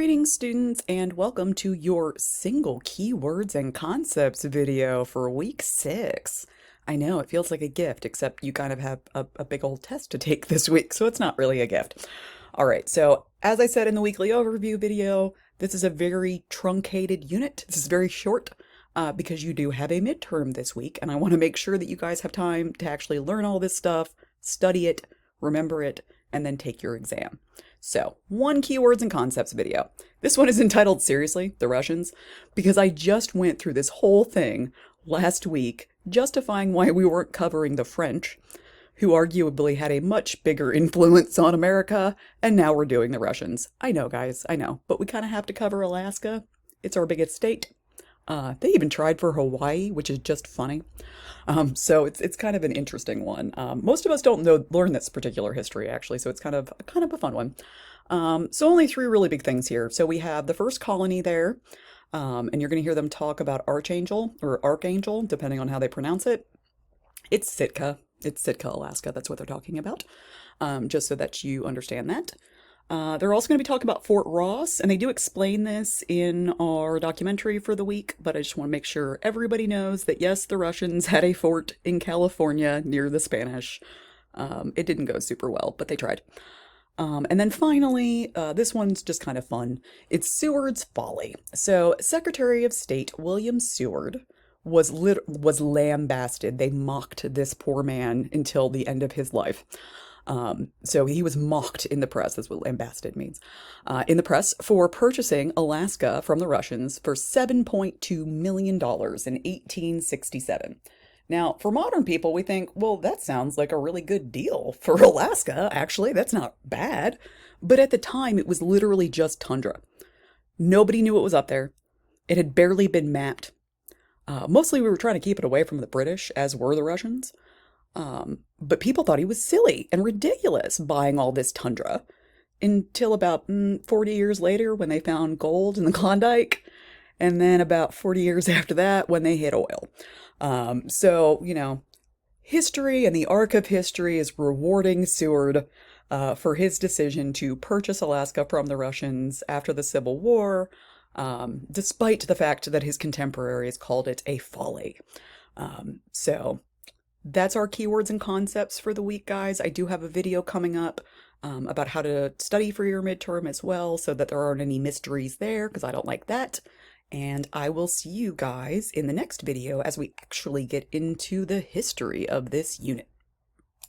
Greetings, students, and welcome to your single keywords and concepts video for week 6. I know, it feels like a gift, except you kind of have a big old test to take this week, so it's not really a gift. All right, so as I said in the weekly overview video, this is a very truncated unit. This is very short because you do have a midterm this week, and I want to make sure that you guys have time to actually learn all this stuff, study it, remember it, and then take your exam. So, one keywords and concepts video. This one is entitled, seriously, the Russians, because I just went through this whole thing last week justifying why we weren't covering the French, who arguably had a much bigger influence on America, and now we're doing the Russians. I know, guys, I know, but we kind of have to cover Alaska. It's our biggest state. They even tried for Hawaii, which is just funny. So it's kind of an interesting one. Most of us don't learn this particular history actually, so it's kind of a fun one. So only three really big things here. So we have the first colony there, and you're going to hear them talk about Archangel or Archangel, depending on how they pronounce it. It's Sitka. It's Sitka, Alaska. That's what they're talking about. Just so that you understand that. They're also going to be talking about Fort Ross, and they do explain this in our documentary for the week, but I just want to make sure everybody knows that yes, the Russians had a fort in California near the Spanish. It didn't go super well, but they tried. And then finally, this one's just kind of fun. It's Seward's Folly. So Secretary of State William Seward was lambasted. They mocked this poor man until the end of his life. So he was mocked in the press, that's what lambasted means, in the press for purchasing Alaska from the Russians for $7.2 million in 1867. Now, for modern people, we think, well, that sounds like a really good deal for Alaska. Actually, that's not bad. But at the time, it was literally just tundra. Nobody knew what was up there. It had barely been mapped. Mostly we were trying to keep it away from the British, as were the Russians. But people thought he was silly and ridiculous buying all this tundra until about 40 years later when they found gold in the Klondike, and then about 40 years after that when they hit oil. So, you know, history and the arc of history is rewarding Seward for his decision to purchase Alaska from the Russians after the Civil War, despite the fact that his contemporaries called it a folly. So that's our keywords and concepts for the week, guys. I do have a video coming up about how to study for your midterm as well, so that there aren't any mysteries there, because I don't like that. And I will see you guys in the next video as we actually get into the history of this unit.